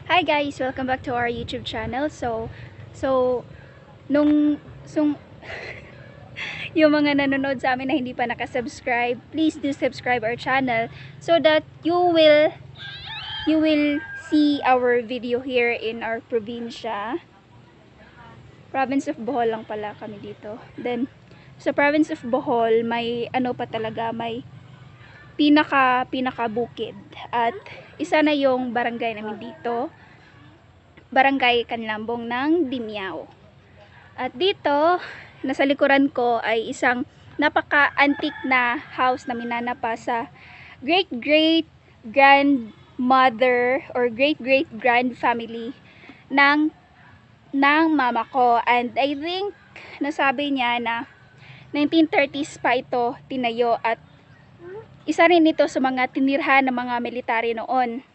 Hi guys, welcome back to our YouTube channel. So nung yung mga nanonood sa amin na hindi pa nakasubscribe, please do subscribe our channel so that you will see our video here in our probinsya. Province of Bohol lang pala kami dito. Then sa province of Bohol, may ano pa talaga, may pinaka bukid. At isa na yung barangay namin dito. Barangay Canlambong ng Dimiao. At dito, nasa likuran ko ay isang napaka-antique na house na minanapa sa great-great grandmother or great-great grand family ng mama ko. And I think nasabi niya na 1930s pa ito tinayo at isa rin ito sa mga tinirhan ng mga military noon.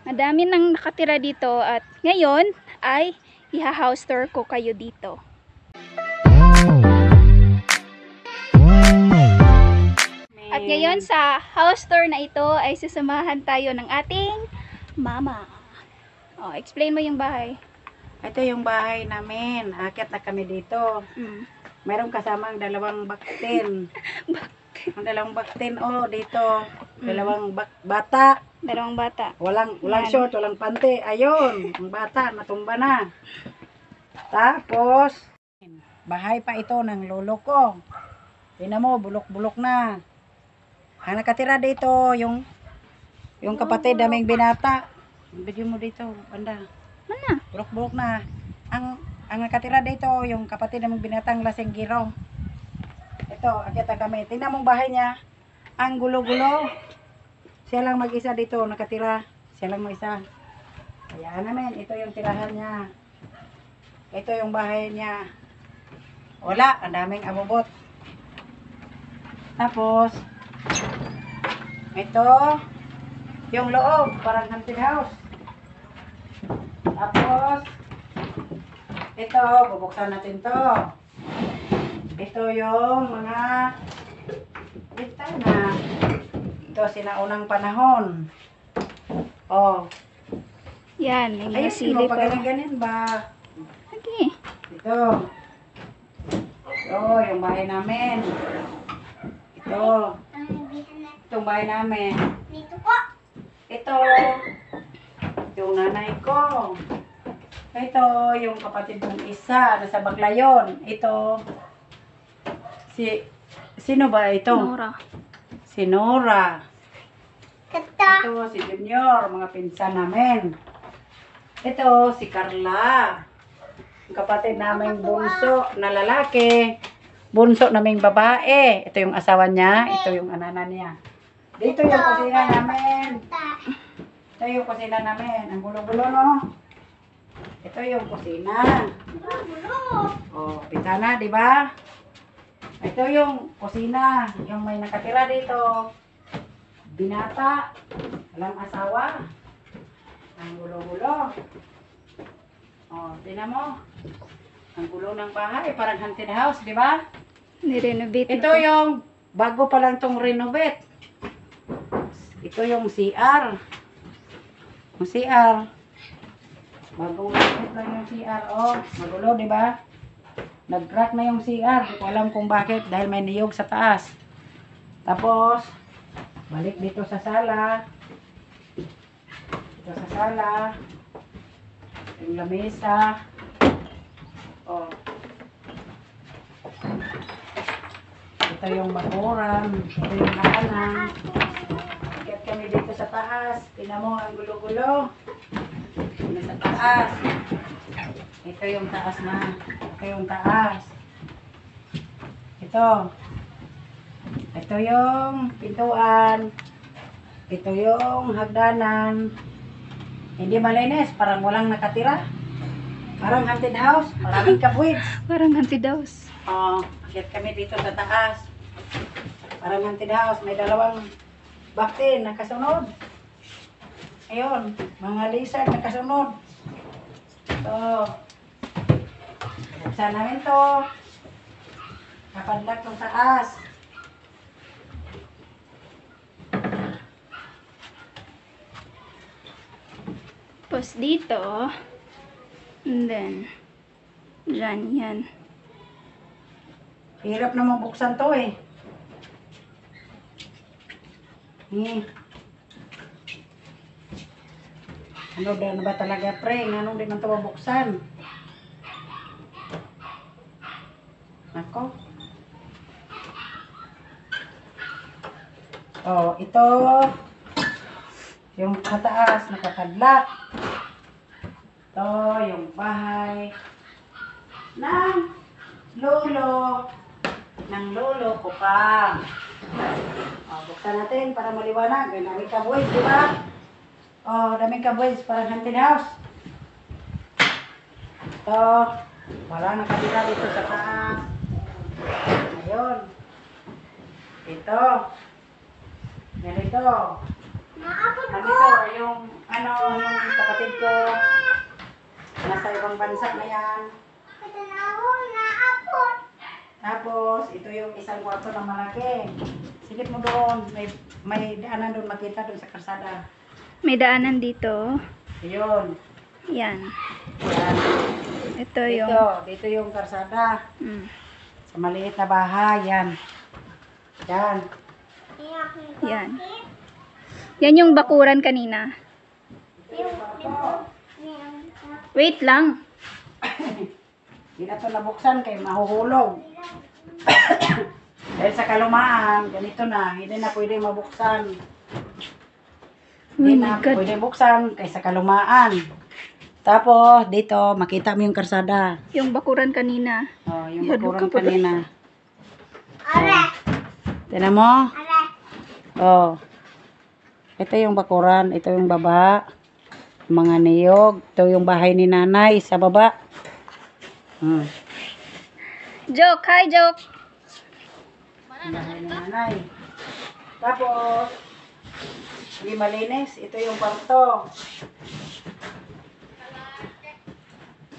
Madami nang nakatira dito at ngayon ay iha-house tour ko kayo dito. At ngayon sa house tour na ito ay sasamahan tayo ng ating mama. Oh, explain mo yung bahay. Ito yung bahay namin. Akyat na kami dito. Mayroong kasamang dalawang baktin. Ang dalawang baktin dito. Dalawang bata. Dalawang bata. Walang Yan. short, walang pante. Ayun, ang bata natumba na. Tapos bahay pa ito ng lolo ko. Tingnan mo, bulok-bulok na. Ang nakatira dito yung kapatid naming binata. Video mo dito, banda. Mana? Bulok-bulok na. Ang nakatira dito, yung kapatid naming binatang lasenggiro. Ito, akita kami. Tingnan mong bahay niya. Ang gulo-gulo. Siya lang mag-isa dito, nakatira. Siya lang mag-isa. Kaya namin, ito yung tirahan niya. Ito yung bahay niya. Wala, ang daming abubot. Tapos, ito, yung loob, parang haunted house. Tapos, ito, bubuksan natin to. Ito yung mga bintana. Ito, sinaunang panahon. Yan, may mga Ayun, sili pag pa. ganyan ba? Okay. Ito. Ito, yung bahay namin. Ito. Itong bahay namin. Ito. Yung nanay ko. Ito, yung kapatid kong isa, nasa Baclayon. Ito, sino ba ito? Nora. Si Nora. Ito, si Junior, mga pinsan namin. Ito, si Carla. Yung kapatid naming bunso na lalaki. Bunso naming babae. Ito yung asawa niya. Ito yung anana niya. Dito yung kusina namin. Ito yung kusina namin. Ang gulo-gulo, no? Ito yung kusina. Pitana, di ba? Ito yung kusina. Yung may nakatira dito. Binata. Walang asawa. Ang gulo-gulo. Tingnan mo. Ang gulo ng bahay. Parang haunted house, di ba? Nirenovate Ito yung bago pa lang tong renovate. Ito yung CR. Yung CR. Bagong renovate lang yung CR. Magulo, di ba? Nag-crack na yung CR. Di ko alam kung bakit. Dahil may niyog sa taas. Tapos, balik dito sa sala. Dito sa sala. Yung lamesa. Ito yung bakuran. Ito yung nakanan. Ikat kami dito sa taas. Tingnan mo ang gulo-gulo. Ito sa taas. Ito yung taas na. Ito yung taas. Ito. Ito yung pintuan. Ito yung hagdanan. Hindi malinis. Parang walang nakatira. Parang haunted house. Maraming kabwits. Parang haunted house. Akit kami dito sa taas. Parang haunted house. May dalawang baktin nakasunod. Ayun. Mga lizard nakasunod. Ito. Buksan namin to. Kapadlak ng taas. Tapos dito, and then, dyan, yan. Hirap na mabuksan to eh. Ano na ba talaga, pre? Anong di man ito mabuksan? Ako. Oh, ito. Yung kataas, nakakadlak. Ito, yung bahay. Ng lolo ko pa. Oh, buksan natin para maliwanag. May daming kaboys, di ba? Oh, daming kaboys para haunted house. Ito, wala nang kabila dito sa taas. Ayun. Ito. Ganito. Ganito, yung kapatid ko. Nasa ibang bansa na yan. Tapos, ito yung isang kwarto na malaki. Silip mo doon. May daanan doon makita doon sa karsada. May daanan dito. Ayun. Yan. Yan. Ito yung... Dito yung karsada. Mm. Sa maliit na bahay. Yan. Yan. Yan. Yan yung bakuran kanina. Wait lang. Hindi na ito nabuksan kay mahuhulog. Dahil sa kalumaan, ganito na. Hindi na pwede mabuksan. Hindi Oh na my God. pwede buksan kay sa kalumaan. Tapos, dito, makita mo yung karsada. Yung bakuran kanina. Oh, yung Yado bakuran ka pa. kanina. Oh. Tignan mo? Oh. Ito yung bakuran. Ito yung baba. Mga niyog. Ito yung bahay ni nanay sa baba. Joke! Hi, Joke! Bahay ni nanay. Tapos, hindi malinis. Ito yung kwarto.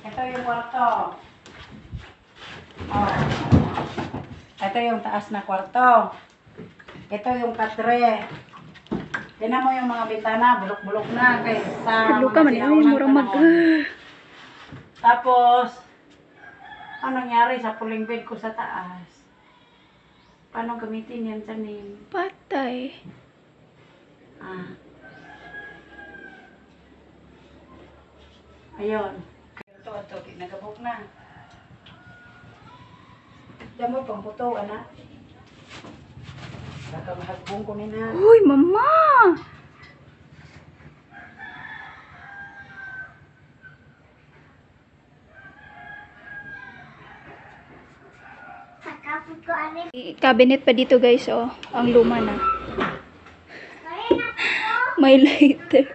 Ito yung kwarto. Oh. Ito yung taas na kwarto. Ito yung katre. Tignan mo yung mga bintana, bulok-bulok na. Kaya sa Luka man, ay, murang mag... Tapos, anong nangyari sa pulling bed ko sa taas? Paano gamitin yan sa name? Patay. Ayun. Ito, nagabok na. Diyan mo, pangputo, anak. Baka mahagbong ko nina. Uy, mama! Cabinet pa dito guys, oh. Ang luma na. May lighter.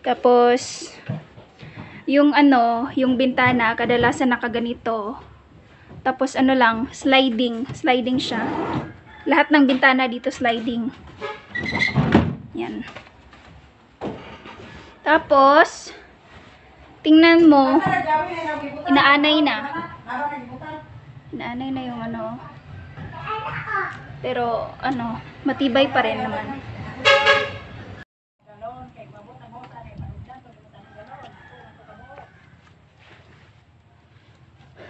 Tapos, yung yung bintana, kadalasan nakaganito. Tapos ano lang, sliding siya. Lahat ng bintana dito sliding. Yan. Tapos, tingnan mo, inaanay na. Inaanay na yung pero matibay pa rin naman.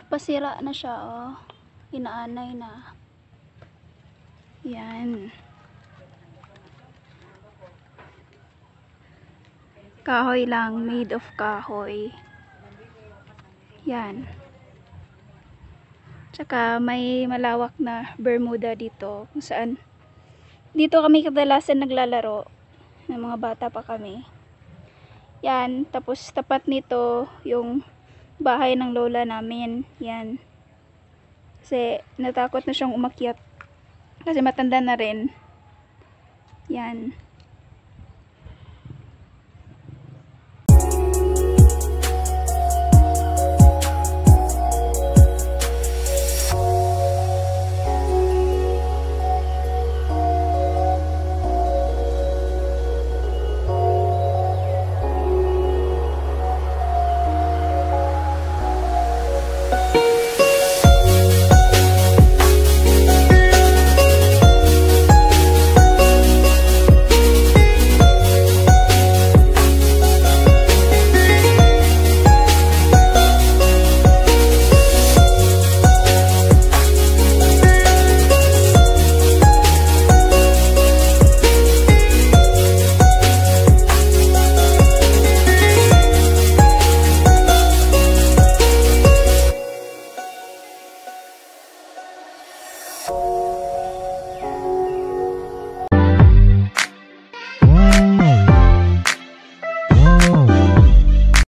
Pasira na siya, oh. Inaanay na. Yan. Kahoy lang, made of kahoy. Yan. Tsaka may malawak na Bermuda dito, kung saan dito kami kadalasan naglalaro ng mga bata pa kami. Yan, tapos tapat nito yung bahay ng lola namin. Yan. Kasi natakot na siyang umakyat. Kasi matanda na rin. Yan.